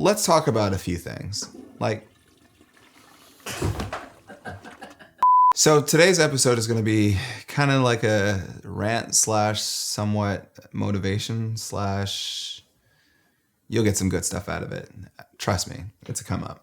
let's talk about a few things. So today's episode is going to be kind of like a rant / somewhat motivation / you'll get some good stuff out of it. Trust me, it's a come up.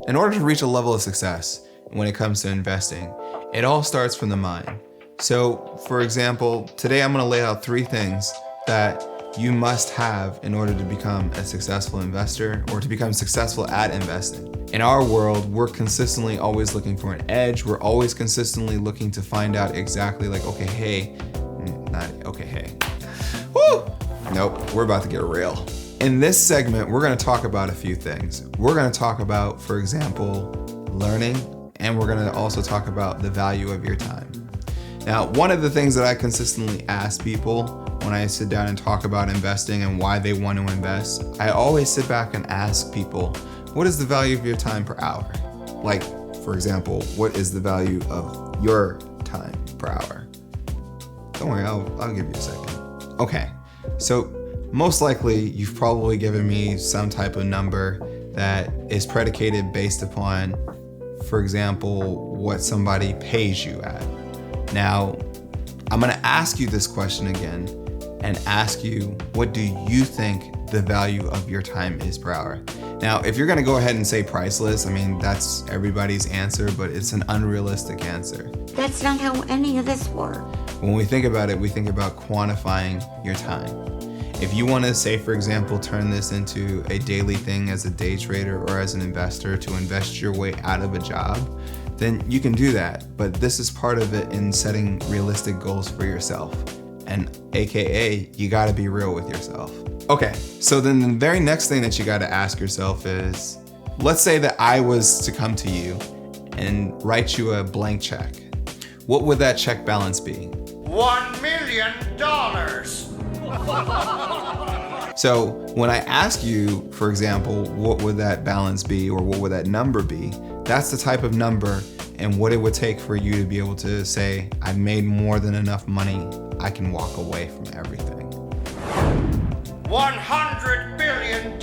In order to reach a level of success when it comes to investing, it all starts from the mind. So, for example, today I'm going to lay out 3 things that you must have in order to become a successful investor or to become successful at investing. In our world, we're consistently always looking for an edge. We're always consistently looking to find out exactly woo! Nope, we're about to get real. In this segment, we're going to talk about a few things. We're going to talk about, for example, learning, and we're going to also talk about the value of your time. Now, one of the things that I consistently ask people when I sit down and talk about investing and why they want to invest, I always sit back and ask people, what is the value of your time per hour? Like, for example, what is the value of your time per hour? Don't worry, I'll give you a second. Okay, so most likely, you've probably given me some type of number that is predicated based upon, for example, what somebody pays you at. Now, I'm gonna ask you this question again and ask you, what do you think the value of your time is per hour? Now, if you're gonna go ahead and say priceless, I mean, that's everybody's answer, but it's an unrealistic answer. That's not how any of this works. When we think about it, we think about quantifying your time. If you want to say, for example, turn this into a daily thing as a day trader or as an investor to invest your way out of a job, then you can do that. But this is part of it in setting realistic goals for yourself. And AKA, you got to be real with yourself. Okay, so then the very next thing that you got to ask yourself is, let's say that I was to come to you and write you a blank check. What would that check balance be? $1 million. So when I ask you, for example, what would that balance be or what would that number be, that's the type of number and what it would take for you to be able to say, I've made more than enough money, I can walk away from everything. $100 billion.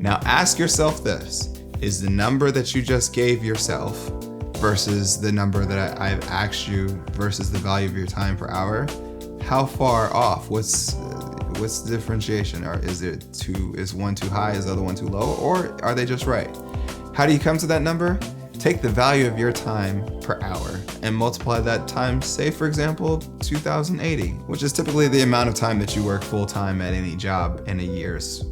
Now ask yourself this, is the number that you just gave yourself versus the number that I've asked you versus the value of your time per hour, how far off? What's the differentiation? Or is one too high? Is the other one too low? Or are they just right? How do you come to that number? Take the value of your time per hour and multiply that times, say, for example, 2,080, which is typically the amount of time that you work full time at any job in a year's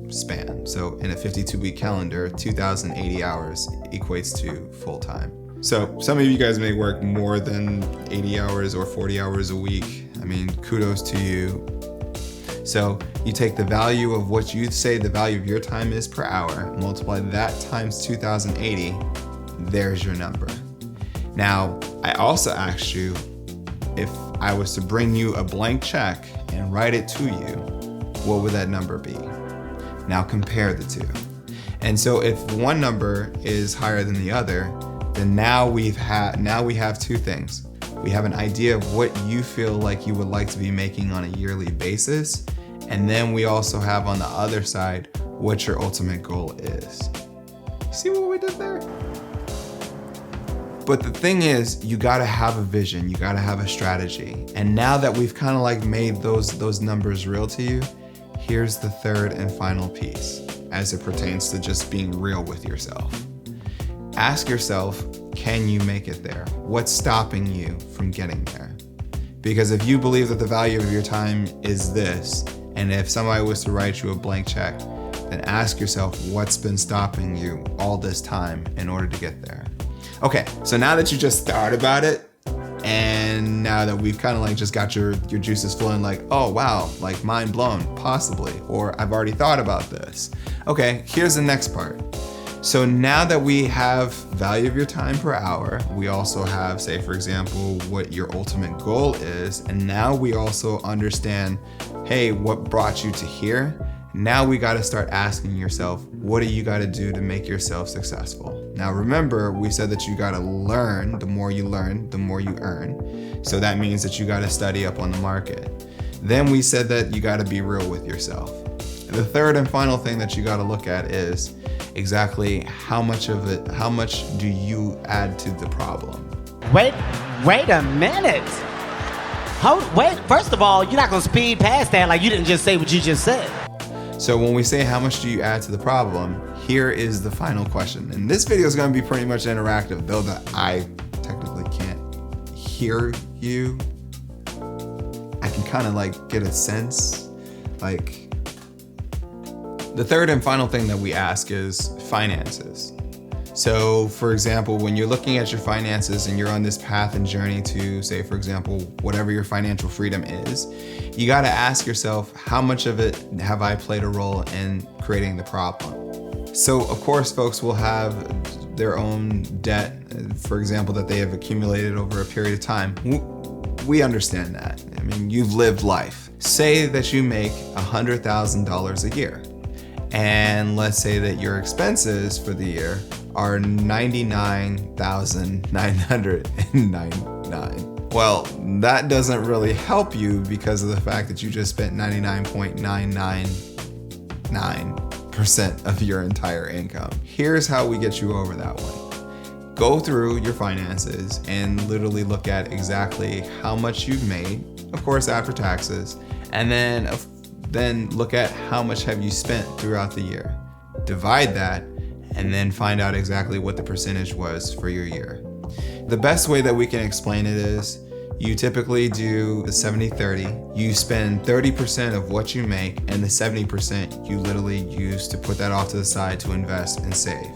span. So in a 52-week calendar, 2,080 hours equates to full time. So some of you guys may work more than 80 hours or 40 hours a week. I mean, kudos to you. So you take the value of what you say the value of your time is per hour, multiply that times 2,080, there's your number. Now, I also asked you if I was to bring you a blank check and write it to you, what would that number be? Now compare the two. And so if one number is higher than the other, then now we have 2 things. We have an idea of what you feel like you would like to be making on a yearly basis. And then we also have on the other side what your ultimate goal is. See what we did there? But the thing is, you gotta have a vision, you gotta have a strategy. And now that we've kind of like made those numbers real to you, here's the third and final piece as it pertains to just being real with yourself. Ask yourself, can you make it there? What's stopping you from getting there? Because if you believe that the value of your time is this, and if somebody was to write you a blank check, then ask yourself what's been stopping you all this time in order to get there. Okay, so now that you just thought about it, and now that we've kind of like just got your juices flowing, like, oh wow, like mind blown, possibly, or I've already thought about this. Okay, here's the next part. So now that we have value of your time per hour, we also have, say for example, what your ultimate goal is. And now we also understand, hey, what brought you to here? Now we got to start asking yourself, what do you got to do to make yourself successful? Now remember, we said that you got to learn. The more you learn, the more you earn. So that means that you got to study up on the market. Then we said that you got to be real with yourself. And the third and final thing that you got to look at is exactly how much do you add to the problem? Wait a minute. First of all, you're not gonna speed past that like you didn't just say what you just said. So when we say how much do you add to the problem, here is the final question. And this video is gonna be pretty much interactive, though that I technically can't hear you. I can kind of like get a sense, like, the third and final thing that we ask is finances. So for example, when you're looking at your finances and you're on this path and journey to, say for example, whatever your financial freedom is, you gotta ask yourself, how much of it have I played a role in creating the problem? So of course, folks will have their own debt, for example, that they have accumulated over a period of time. We understand that. I mean, you've lived life. Say that you make $100,000 a year. And let's say that your expenses for the year are $99,999. Well, that doesn't really help you because of the fact that you just spent 99.999% of your entire income. Here's how we get you over that one. Go through your finances and literally look at exactly how much you've made, of course after taxes, and then look at how much have you spent throughout the year. Divide that and then find out exactly what the percentage was for your year. The best way that we can explain it is you typically do the 70-30. You spend 30% of what you make and the 70% you literally use to put that off to the side to invest and save.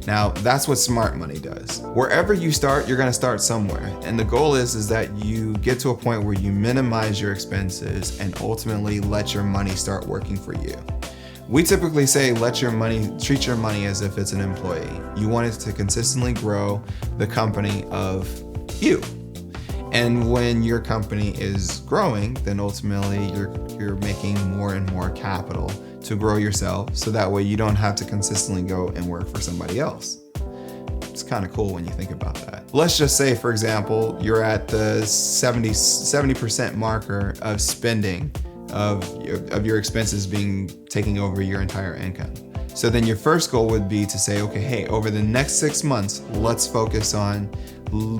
Now, that's what smart money does. Wherever you start, you're gonna start somewhere. And the goal is that you get to a point where you minimize your expenses and ultimately let your money start working for you. We typically say treat your money as if it's an employee. You want it to consistently grow the company of you. And when your company is growing, then ultimately you're making more and more capital to grow yourself, so that way you don't have to consistently go and work for somebody else. It's kind of cool when you think about that. Let's just say, for example, you're at the 70% marker of spending of your expenses taking over your entire income. So then your first goal would be to say, okay, hey, over the next 6 months, let's focus on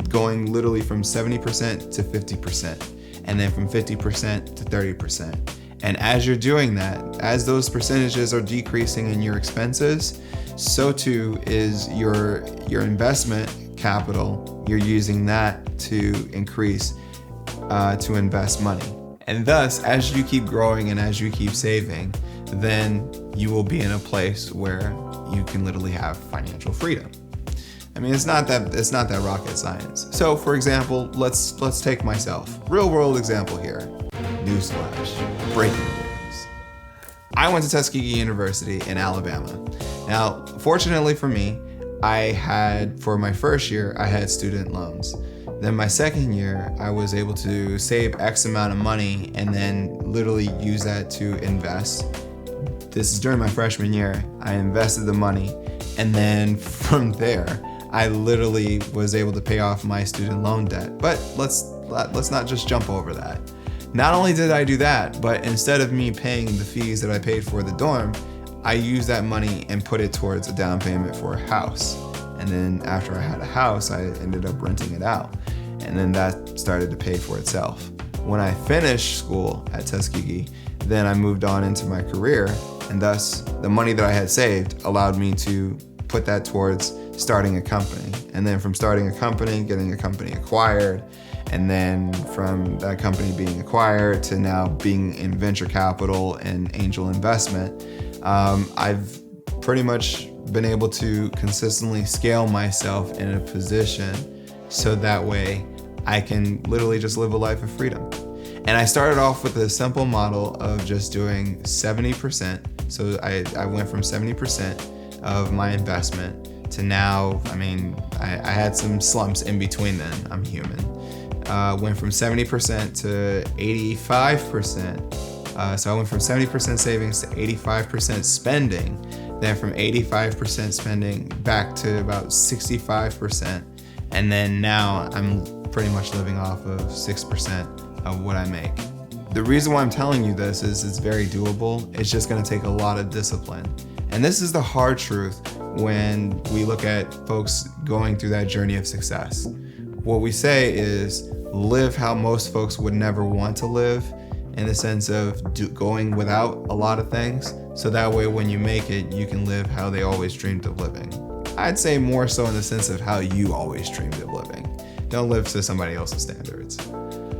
going literally from 70% to 50%, and then from 50% to 30%. And as you're doing that, as those percentages are decreasing in your expenses, so too is your investment capital. You're using that to increase, to invest money. And thus, as you keep growing and as you keep saving, then you will be in a place where you can literally have financial freedom. I mean, it's not that rocket science. So for example, let's take myself. Real world example here. Newsflash, breaking news. I went to Tuskegee University in Alabama. Now, fortunately for me, for my first year, I had student loans. Then my second year, I was able to save X amount of money and then literally use that to invest. This is during my freshman year. I invested the money, and then from there, I literally was able to pay off my student loan debt. But let's not just jump over that. Not only did I do that, but instead of me paying the fees that I paid for the dorm, I used that money and put it towards a down payment for a house. And then after I had a house, I ended up renting it out. And then that started to pay for itself. When I finished school at Tuskegee, then I moved on into my career, and thus the money that I had saved allowed me to put that towards starting a company. And then from starting a company, getting a company acquired, and then from that company being acquired to now being in venture capital and angel investment, I've pretty much been able to consistently scale myself in a position so that way I can literally just live a life of freedom. And I started off with a simple model of just doing 70%. So I went from 70% of my investment to now, I mean, I had some slumps in between then. I'm human. Went from 70% to 85%. So I went from 70% savings to 85% spending. Then from 85% spending back to about 65%. And then now I'm pretty much living off of 6% of what I make. The reason why I'm telling you this is it's very doable. It's just gonna take a lot of discipline. And this is the hard truth when we look at folks going through that journey of success. What we say is live how most folks would never want to live, in the sense of going without a lot of things, so that way when you make it, you can live how they always dreamed of living. I'd say more so in the sense of how you always dreamed of living. Don't live to somebody else's standards.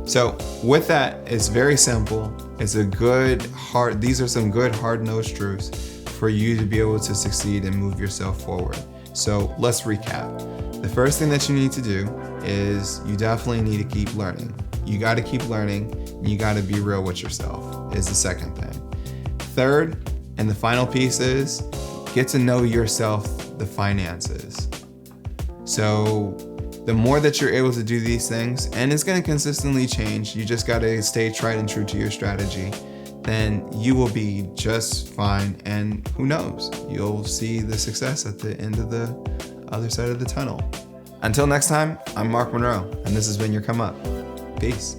So with that, it's very simple. It's a good these are some good hard-nosed truths for you to be able to succeed and move yourself forward. So let's recap. The first thing that you need to do is you definitely need to keep learning. You got to keep learning, and you got to be real with yourself is the second thing. Third, and the final piece is get to know yourself, the finances. So the more that you're able to do these things, and it's going to consistently change, you just got to stay tried and true to your strategy, then you will be just fine. And who knows, you'll see the success at the end of the other side of the tunnel. Until next time, I'm Mark Monroe, and this has been Your Come Up. Peace.